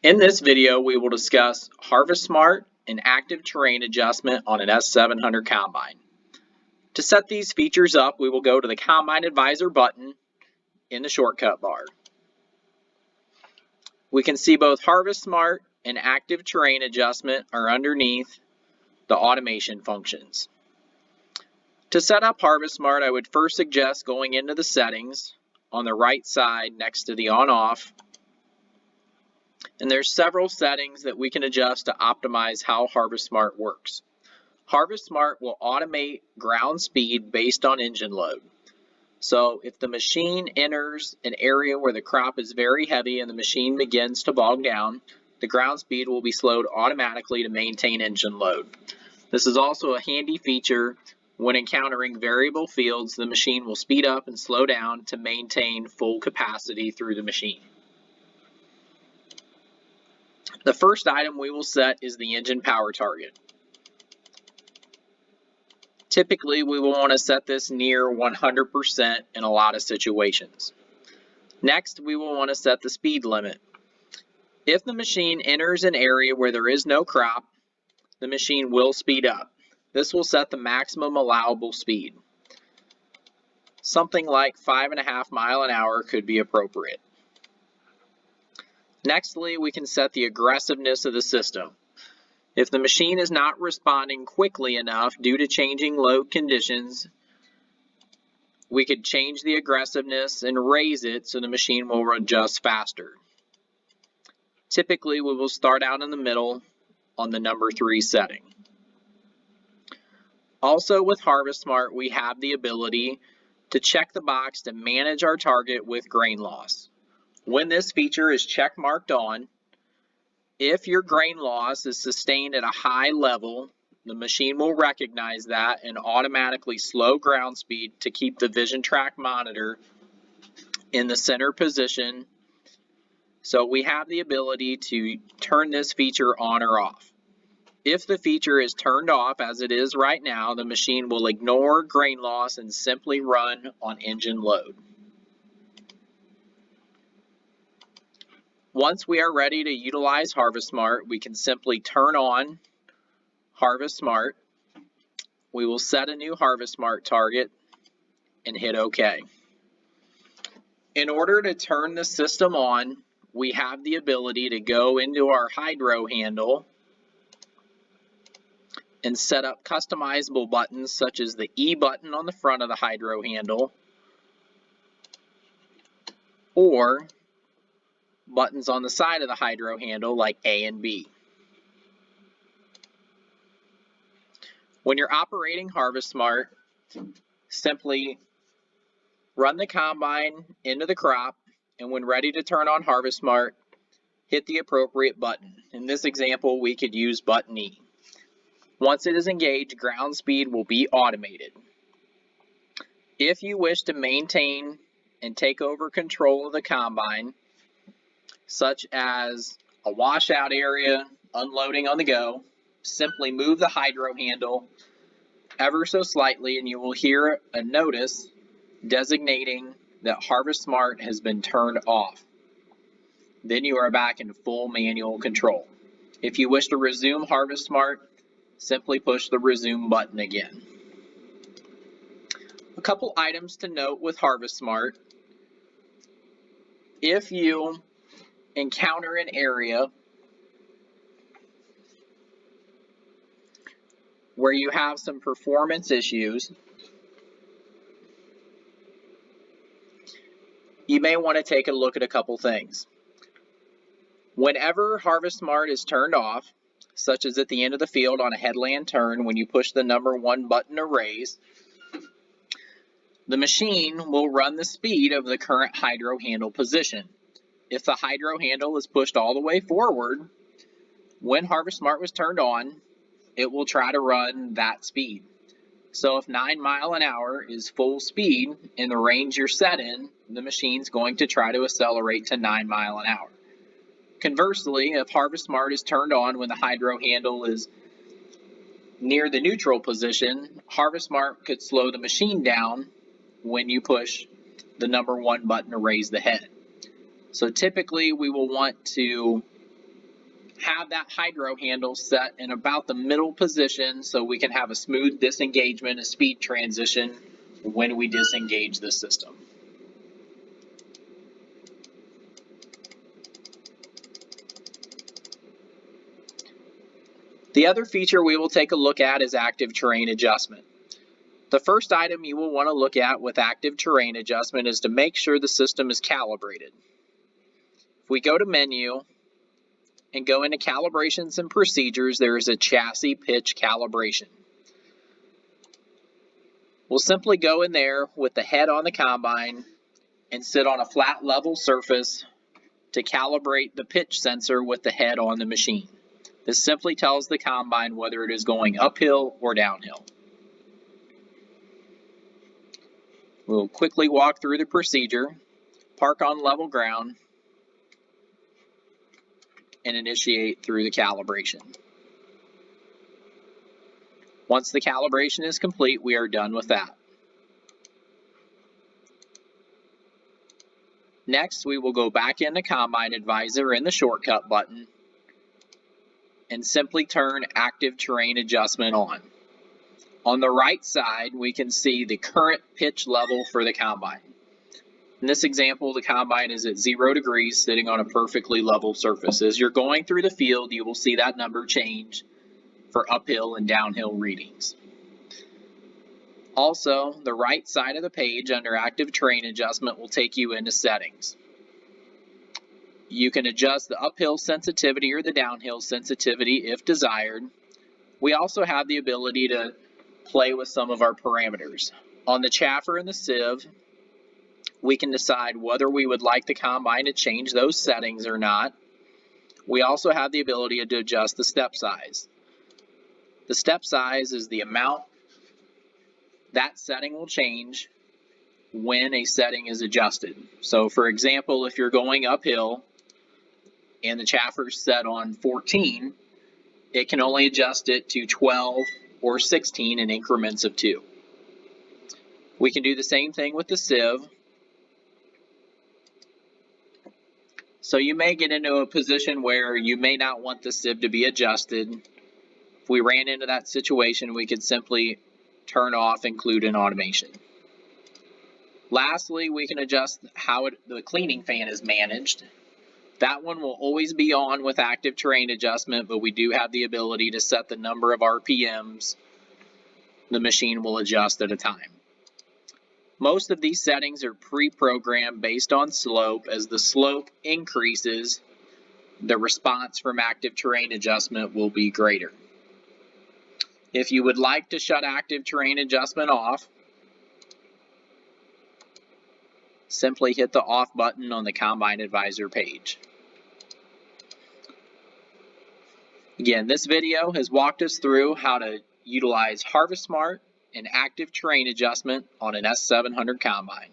In this video, we will discuss HarvestSmart and active terrain adjustment on an S700 combine. To set these features up, we will go to the Combine Advisor button in the shortcut bar. We can see both HarvestSmart and active terrain adjustment are underneath the automation functions. To set up HarvestSmart, I would first suggest going into the settings on the right side next to the on-off. And there's several settings that we can adjust to optimize how HarvestSmart works. HarvestSmart will automate ground speed based on engine load. So if the machine enters an area where the crop is very heavy and the machine begins to bog down, the ground speed will be slowed automatically to maintain engine load. This is also a handy feature when encountering variable fields. The machine will speed up and slow down to maintain full capacity through the machine. The first item we will set is the engine power target. Typically, we will want to set this near 100% in a lot of situations. Next, we will want to set the speed limit. If the machine enters an area where there is no crop, the machine will speed up. This will set the maximum allowable speed. Something like 5.5 miles an hour could be appropriate. Nextly, we can set the aggressiveness of the system. If the machine is not responding quickly enough due to changing load conditions, we could change the aggressiveness and raise it so the machine will adjust faster. Typically, we will start out in the middle on the number 3 setting. Also with HarvestSmart, we have the ability to check the box to manage our target with grain loss. When this feature is check marked on, if your grain loss is sustained at a high level, the machine will recognize that and automatically slow ground speed to keep the vision track monitor in the center position. So we have the ability to turn this feature on or off. If the feature is turned off, as it is right now, the machine will ignore grain loss and simply run on engine load. Once we are ready to utilize HarvestSmart, we can simply turn on HarvestSmart. We will set a new HarvestSmart target and hit OK. In order to turn the system on, we have the ability to go into our hydro handle and set up customizable buttons such as the E button on the front of the hydro handle or buttons on the side of the hydro handle like A and B. When you're operating HarvestSmart, simply run the combine into the crop, and when ready to turn on HarvestSmart, hit the appropriate button. In this example, we could use button E. Once it is engaged, ground speed will be automated. If you wish to maintain and take over control of the combine, such as a washout area, unloading on the go, simply move the hydro handle ever so slightly and you will hear a notice designating that HarvestSmart has been turned off. Then you are back in full manual control. If you wish to resume HarvestSmart, simply push the resume button again. A couple items to note with HarvestSmart. If you encounter an area where you have some performance issues, you may want to take a look at a couple things. Whenever HarvestSmart is turned off, such as at the end of the field on a headland turn when you push the number 1 button to raise, the machine will run the speed of the current hydro handle position. If the hydro handle is pushed all the way forward, when HarvestSmart was turned on, it will try to run that speed. So if 9 miles an hour is full speed in the range you're set in, the machine's going to try to accelerate to 9 miles an hour. Conversely, if HarvestSmart is turned on when the hydro handle is near the neutral position, HarvestSmart could slow the machine down when you push the number 1 button to raise the head. So typically we will want to have that hydro handle set in about the middle position so we can have a smooth disengagement and speed transition when we disengage the system. The other feature we will take a look at is active terrain adjustment. The first item you will want to look at with active terrain adjustment is to make sure the system is calibrated. If we go to Menu and go into Calibrations and Procedures, there is a chassis pitch calibration. We'll simply go in there with the head on the combine and sit on a flat level surface to calibrate the pitch sensor with the head on the machine. This simply tells the combine whether it is going uphill or downhill. We'll quickly walk through the procedure, park on level ground, and initiate through the calibration. Once the calibration is complete, we are done with that. Next, we will go back into Combine Advisor in the shortcut button and simply turn Active Terrain Adjustment on. On the right side, we can see the current pitch level for the combine. In this example, the combine is at 0 degrees, sitting on a perfectly level surface. As you're going through the field, you will see that number change for uphill and downhill readings. Also, the right side of the page under Active Terrain Adjustment will take you into Settings. You can adjust the uphill sensitivity or the downhill sensitivity if desired. We also have the ability to play with some of our parameters. On the chaffer and the sieve, we can decide whether we would like the combine to change those settings or not. We also have the ability to adjust the step size. The step size is the amount that setting will change when a setting is adjusted. So for example, if you're going uphill and the chaffer's set on 14, it can only adjust it to 12 or 16 in increments of 2. We can do the same thing with the sieve. So you may get into a position where you may not want the sieve to be adjusted. If we ran into that situation, we could simply turn off Include in Automation. Lastly, we can adjust how the cleaning fan is managed. That one will always be on with Active Terrain Adjustment, but we do have the ability to set the number of RPMs the machine will adjust at a time. Most of these settings are pre-programmed based on slope. As the slope increases, the response from Active Terrain Adjustment will be greater. If you would like to shut Active Terrain Adjustment off, simply hit the off button on the Combine Advisor page. Again, this video has walked us through how to utilize HarvestSmart and Active Terrain Adjustment on an S700 combine.